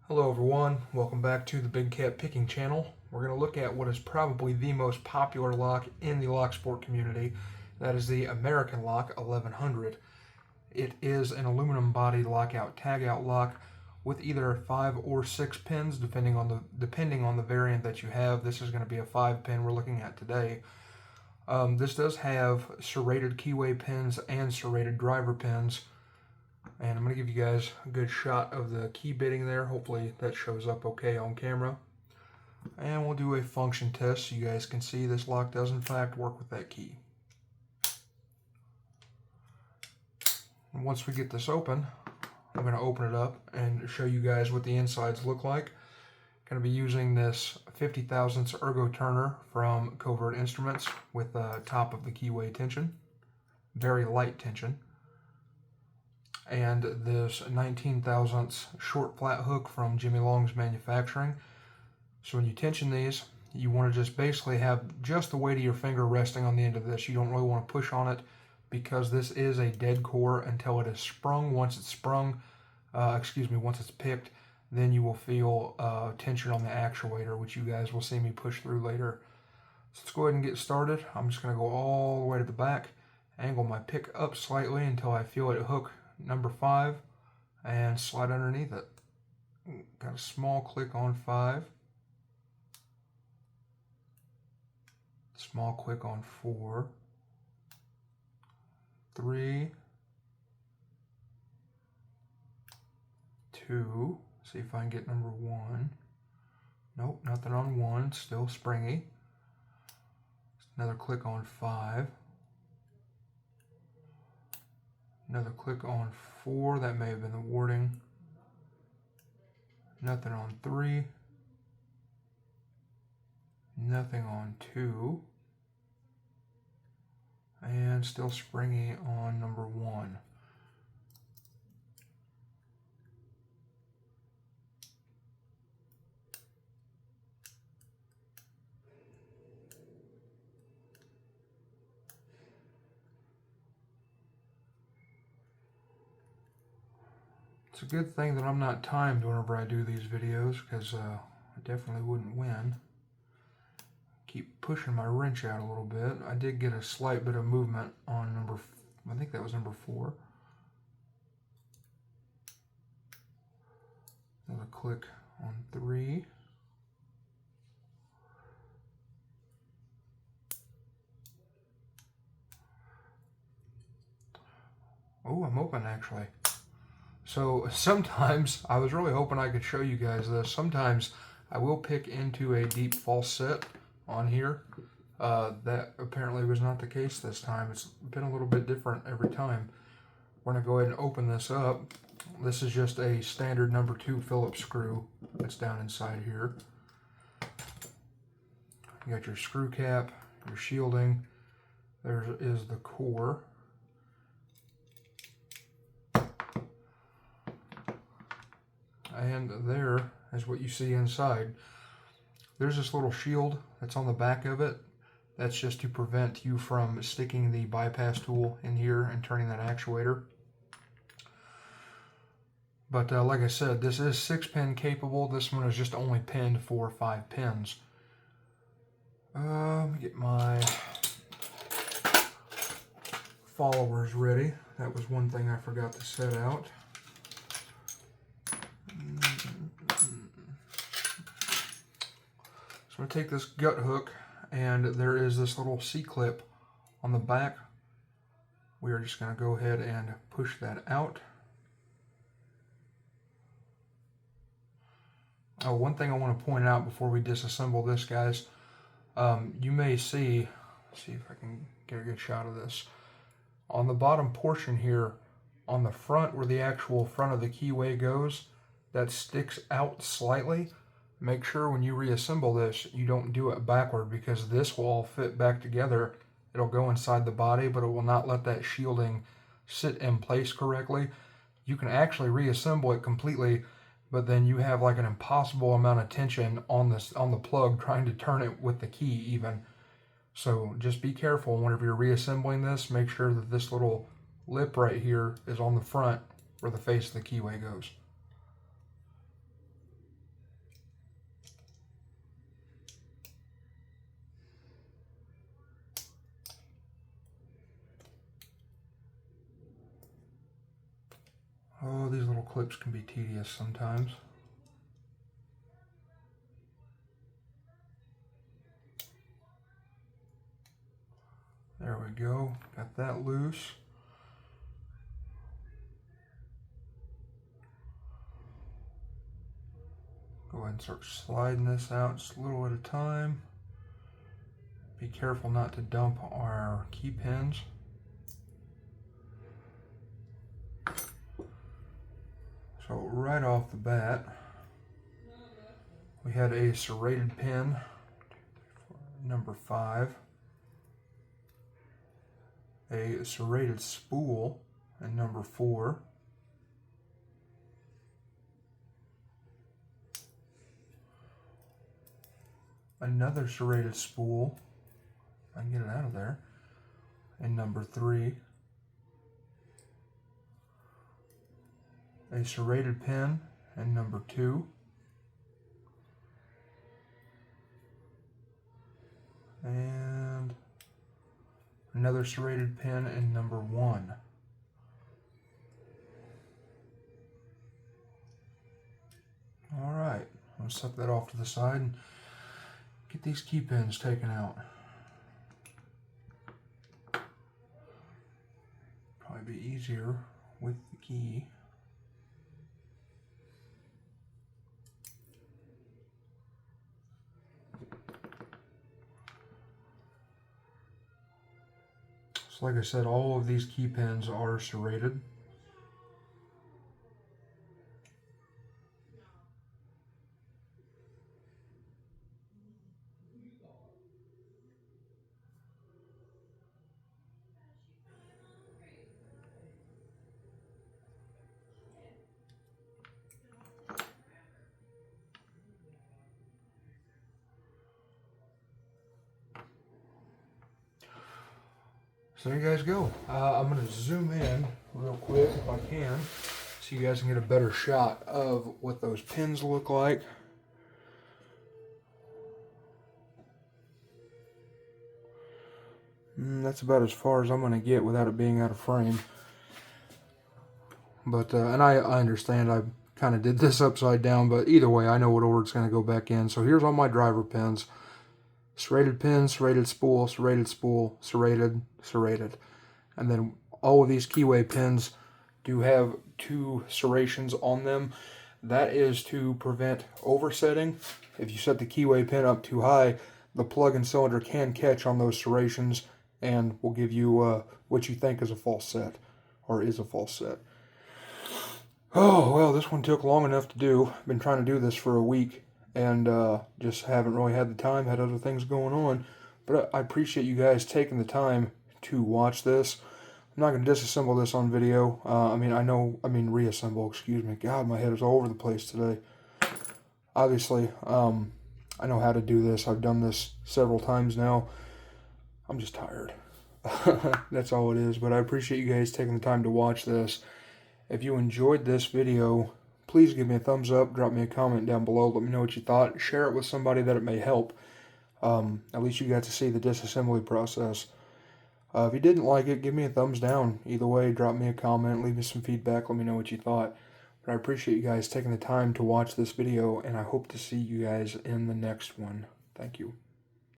Hello everyone, welcome back to the Big Cat Picking channel. We're going to look at what is probably the most popular lock in the locksport community. That is the American Lock 1100. It is an aluminum bodied lockout tagout lock with either 5 or 6 pins depending on the variant that you have. This is going to be a 5 pin we're looking at today. This does have serrated keyway pins and serrated driver pins. And I'm going to give you guys a good shot of the key bitting there. Hopefully that shows up okay on camera. And we'll do a function test so you guys can see this lock does in fact work with that key. And once we get this open, I'm going to open it up and show you guys what the insides look like. Going to be using this 50 thousandths ergo turner from Covert Instruments with the top of the keyway tension. Very light tension. And this 19 thousandths short flat hook from Jimmy Long's Manufacturing. So when you tension these, you want to just basically have just the weight of your finger resting on the end of this. You don't really want to push on it because this is a dead core until it is sprung. Once it's sprung, once it's picked, then you will feel tension on the actuator, which you guys will see me push through later. So let's go ahead and get started. I'm just going to go all the way to the back, angle my pick up slightly until I feel it hook number 5 and slide underneath it. Got a small click on 5, small click on 4, 3, 2, see if I can get number 1. Nope, nothing on 1, still springy. Another click on 5. Another click on 4, that may have been the warding. Nothing on 3. Nothing on 2. And still springy on number 1. It's a good thing that I'm not timed whenever I do these videos, because I definitely wouldn't win. Keep pushing my wrench out a little bit. I did get a slight bit of movement on I think that was number 4. Another click on 3. Oh, I'm open actually. So sometimes, I was really hoping I could show you guys this, sometimes I will pick into a deep false set on here. That apparently was not the case this time. It's been a little bit different every time. We're going to go ahead and open this up. This is just a standard number 2 Phillips screw that's down inside here. You got your screw cap, your shielding. There is the core. And there is what you see inside. There's this little shield that's on the back of it. That's just to prevent you from sticking the bypass tool in here and turning that actuator. But like I said, this is 6-pin capable. This one is just only pinned for 5 pins. Let me get my followers ready. That was one thing I forgot to set out. So I'm going to take this gut hook, and there is this little C-clip on the back. We are just going to go ahead and push that out. Oh, one thing I want to point out before we disassemble this, guys, you may see if I can get a good shot of this. On the bottom portion here, on the front where the actual front of the keyway goes, that sticks out slightly. Make sure when you reassemble this, you don't do it backward, because this will all fit back together. It'll go inside the body, but it will not let that shielding sit in place correctly. You can actually reassemble it completely, but then you have like an impossible amount of tension on the plug trying to turn it with the key even. So just be careful whenever you're reassembling this. Make sure that this little lip right here is on the front where the face of the keyway goes. Oh, these little clips can be tedious sometimes. There we go, got that loose. Go ahead and start sliding this out just a little at a time. Be careful not to dump our key pins. So right off the bat, we had a serrated pin, number 5, a serrated spool, and number 4, another serrated spool, I can get it out of there, and number 3, a serrated pin, and number 2, and another serrated pin, and number 1. All right, I'll set that off to the side and get these key pins taken out. Probably be easier with the key. So like I said, all of these key pins are serrated. So there you guys go. I'm going to zoom in real quick if I can, so you guys can get a better shot of what those pins look like. That's about as far as I'm going to get without it being out of frame. But, and I understand I kind of did this upside down, but either way, I know what order it's going to go back in. So here's all my driver pins. Serrated pin, serrated spool, serrated spool, serrated, serrated. And then all of these keyway pins do have 2 serrations on them. That is to prevent oversetting. If you set the keyway pin up too high, the plug and cylinder can catch on those serrations and will give you what you think is a false set, or is a false set. Oh, well, this one took long enough to do. I've been trying to do this for a week and just haven't really had the time, had other things going on. But I appreciate you guys taking the time to watch this. I'm not going to disassemble this on video. Reassemble, excuse me. God, my head is all over the place today. Obviously, I know how to do this. I've done this several times now. I'm just tired. That's all it is. But I appreciate you guys taking the time to watch this. If you enjoyed this video, please give me a thumbs up, drop me a comment down below, let me know what you thought, share it with somebody that it may help. At least you got to see the disassembly process. If you didn't like it, give me a thumbs down. Either way, drop me a comment, leave me some feedback, let me know what you thought. But I appreciate you guys taking the time to watch this video, and I hope to see you guys in the next one. Thank you.